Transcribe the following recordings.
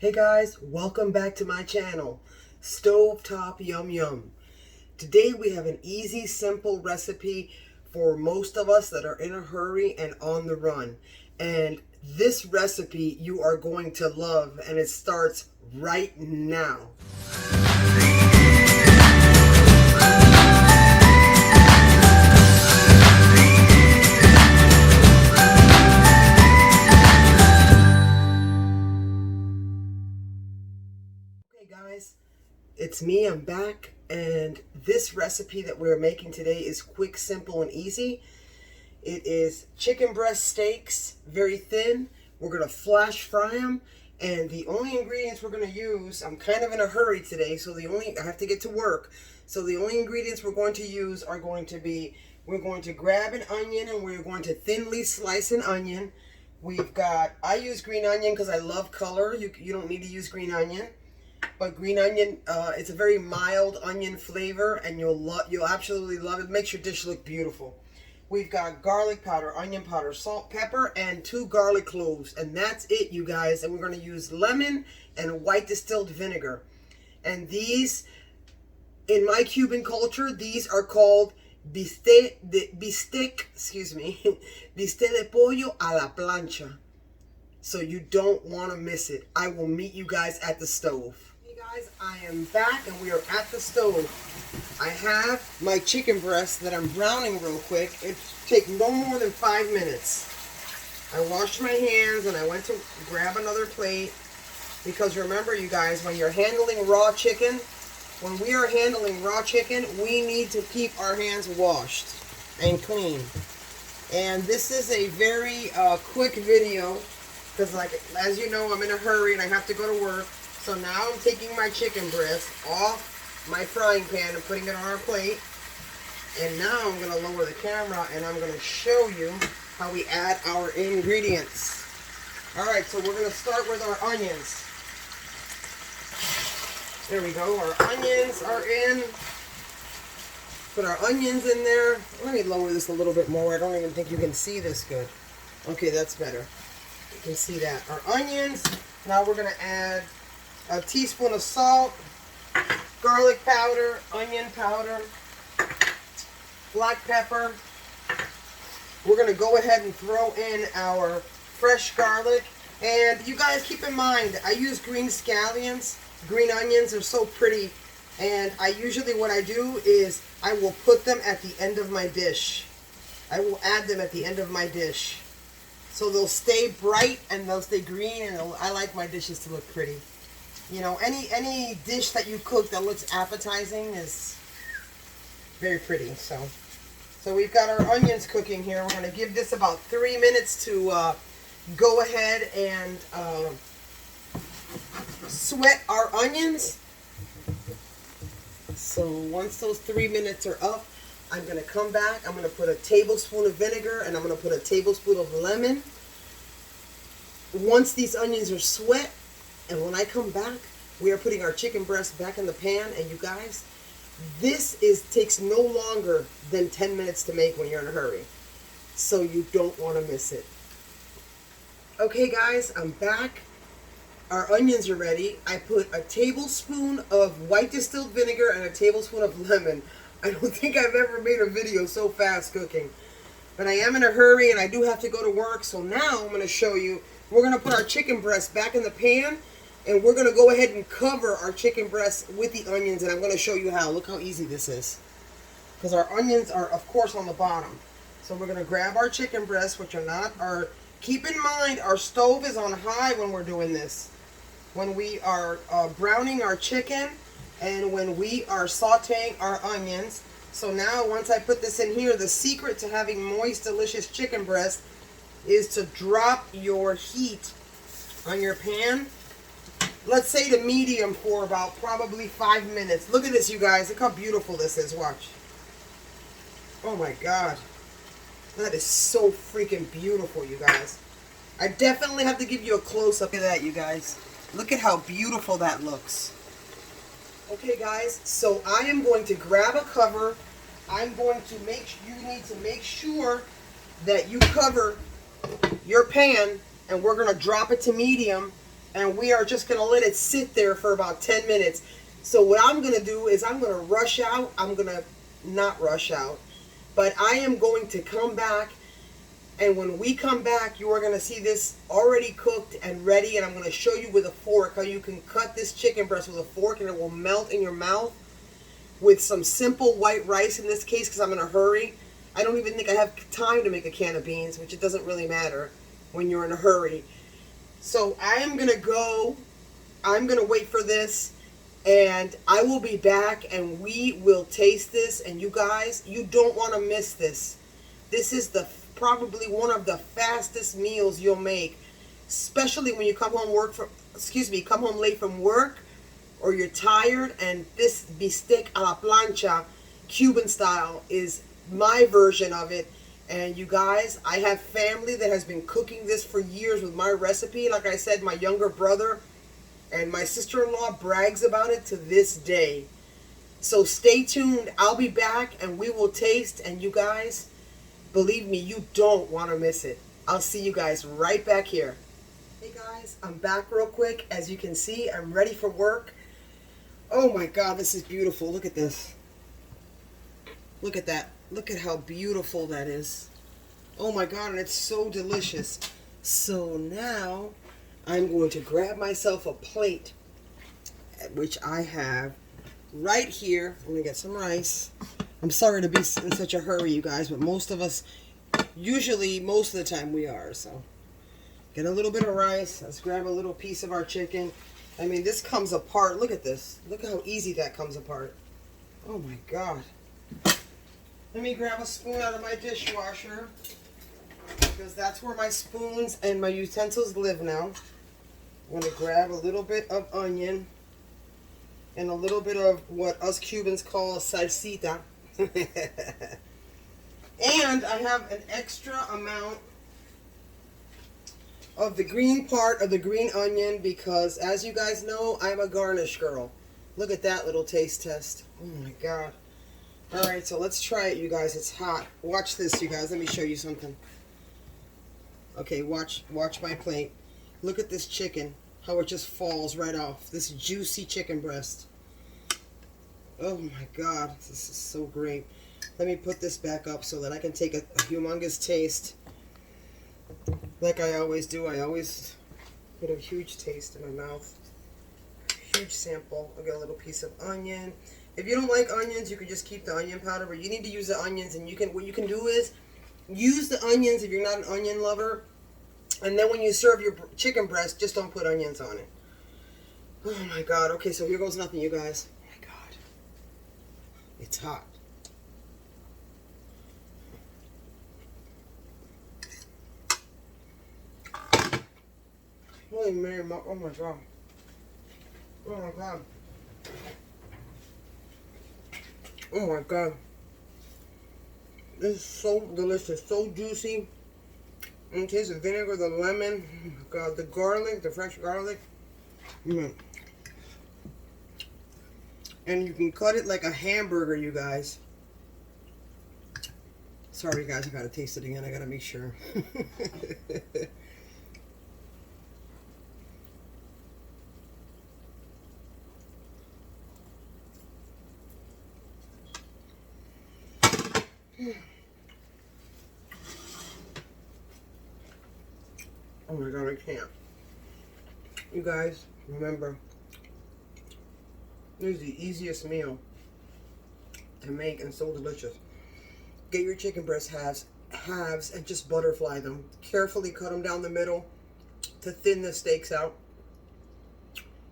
Hey guys, welcome back to my channel, Stovetop Yum Yum. Today we have an easy, simple recipe for most of us that are in a hurry and on the run. And this recipe you are going to love, and it starts right now. Guys, it's me. I'm back, and this recipe that we're making today is quick, simple, and easy. It is chicken breast steaks, very thin. We're going to flash fry them, and the only ingredients we're going to use, I'm kind of in a hurry today, so I have to get to work. So the only ingredients we're going to use are going to be, we're going to grab an onion and we're going to thinly slice an onion. I use green onion because I love color. You don't need to use green onion. But green onion, it's a very mild onion flavor, and you'll absolutely love it. It makes your dish look beautiful. We've got garlic powder, onion powder, salt, pepper, and 2 garlic cloves, and that's it, you guys. And we're going to use lemon and white distilled vinegar. And these, in my Cuban culture, these are called bistec, bistec de pollo a la plancha. So you don't want to miss it. I will meet you guys at the stove. Guys, I am back and we are at the stove. I have my chicken breast that I'm browning real quick. It takes no more than 5 minutes. I washed my hands and I went to grab another plate, because remember, you guys, when you're handling raw chicken, when we are handling raw chicken, we need to keep our hands washed and clean. And this is a very quick video, because as you know, I'm in a hurry and I have to go to work. So now I'm taking my chicken breast off my frying pan and putting it on our plate. And now I'm going to lower the camera and I'm going to show you how we add our ingredients. Alright, so we're going to start with our onions. There we go, our onions are in. Put our onions in there. Let me lower this a little bit more. I don't even think you can see this good. Okay, that's better. You can see that. Our onions. Now we're going to add a teaspoon of salt, garlic powder, onion powder, black pepper. We're going to go ahead and throw in our fresh garlic. And you guys keep in mind, I use green scallions. Green onions are so pretty. And what I do is I will put them at the end of my dish. I will add them at the end of my dish. So they'll stay bright and they'll stay green, and I like my dishes to look pretty. You know, any dish that you cook that looks appetizing is very pretty. So we've got our onions cooking here. We're going to give this about 3 minutes to go ahead and sweat our onions. So once those 3 minutes are up, I'm going to come back. I'm going to put a tablespoon of vinegar and I'm going to put a tablespoon of lemon. Once these onions are sweat, and when I come back, we are putting our chicken breast back in the pan. And you guys, this takes no longer than 10 minutes to make when you're in a hurry. So you don't want to miss it. Okay guys, I'm back. Our onions are ready. I put a tablespoon of white distilled vinegar and a tablespoon of lemon. I don't think I've ever made a video so fast cooking. But I am in a hurry and I do have to go to work. So now I'm going to show you. We're going to put our chicken breast back in the pan. And we're going to go ahead and cover our chicken breast with the onions. And I'm going to show you how. Look how easy this is. Because our onions are, of course, on the bottom. So we're going to grab our chicken breast, which are not. Keep in mind, our stove is on high when we're doing this. When we are browning our chicken and when we are sauteing our onions. So now, once I put this in here, the secret to having moist, delicious chicken breast is to drop your heat on your pan. Let's say to medium for about probably 5 minutes. Look at this, you guys. Look how beautiful this is. Watch. Oh my God. That is so freaking beautiful, you guys. I definitely have to give you a close-up of that, you guys. Look at how beautiful that looks. Okay, guys. So I am going to grab a cover. You need to make sure that you cover your pan, and we're going to drop it to medium. And we are just going to let it sit there for about 10 minutes. So what I'm going to do is I'm going to rush out. I'm going to not rush out. But I am going to come back. And when we come back, you are going to see this already cooked and ready. And I'm going to show you with a fork how you can cut this chicken breast with a fork and it will melt in your mouth with some simple white rice in this case because I'm in a hurry. I don't even think I have time to make a can of beans, which it doesn't really matter when you're in a hurry. So I am going to go. I'm going to wait for this. And I will be back and we will taste this. And you guys, you don't want to miss this. This is probably one of the fastest meals you'll make, especially when you come home come home late from work or you're tired. And this bistec a la plancha, Cuban style, is my version of it. And you guys, I have family that has been cooking this for years with my recipe. Like I said, my younger brother and my sister-in-law brags about it to this day. So stay tuned. I'll be back and we will taste. And you guys, believe me, you don't want to miss it. I'll see you guys right back here. Hey guys, I'm back real quick. As you can see, I'm ready for work. Oh my God, this is beautiful. Look at this. Look at that. Look at how beautiful that is. Oh my God, and it's so delicious. So now I'm going to grab myself a plate, which I have right here. I'm going to get some rice. I'm sorry to be in such a hurry, you guys, but most of us, usually, most of the time we are. So get a little bit of rice. Let's grab a little piece of our chicken. I mean, this comes apart. Look at this. Look at how easy that comes apart. Oh my God. Let me grab a spoon out of my dishwasher because that's where my spoons and my utensils live now. I'm going to grab a little bit of onion and a little bit of what us Cubans call salsita. And I have an extra amount of the green part of the green onion because, as you guys know, I'm a garnish girl. Look at that little taste test. Oh my God. Alright, so let's try it, you guys. It's hot. Watch this, you guys. Let me show you something. Okay, watch my plate. Look at this chicken. How it just falls right off. This juicy chicken breast. Oh my God. This is so great. Let me put this back up so that I can take a humongous taste. Like I always do. I always put a huge taste in my mouth. Huge sample. I'll get a little piece of onion. If you don't like onions, you can just keep the onion powder, but you need to use the onions. And what you can do is use the onions if you're not an onion lover. And then when you serve your chicken breast, just don't put onions on it. Oh my God. Okay, so here goes nothing, you guys. Oh my God. It's hot. Holy Mary, oh my God. Oh my God. Oh my God. This is so delicious, so juicy. And it tastes the vinegar, the lemon, oh my God, the garlic, the fresh garlic. And you can cut it like a hamburger, you guys. Sorry guys, I gotta taste it again. I gotta make sure. Oh my God, I can't. You guys, remember, this is the easiest meal to make and so delicious. Get your chicken breast halves and just butterfly them. Carefully cut them down the middle to thin the steaks out.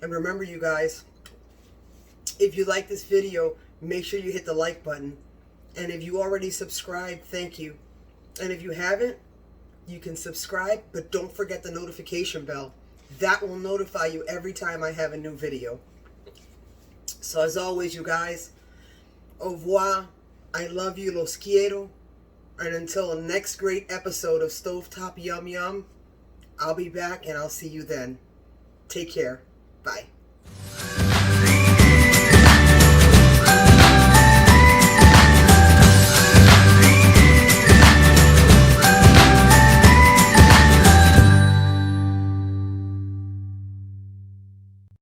And remember, you guys, if you like this video, make sure you hit the like button. And if you already subscribed, thank you. And if you haven't, you can subscribe, but don't forget the notification bell. That will notify you every time I have a new video. So as always, you guys, au revoir. I love you, los quiero. And until the next great episode of Stovetop Yum Yum, I'll be back and I'll see you then. Take care. Bye.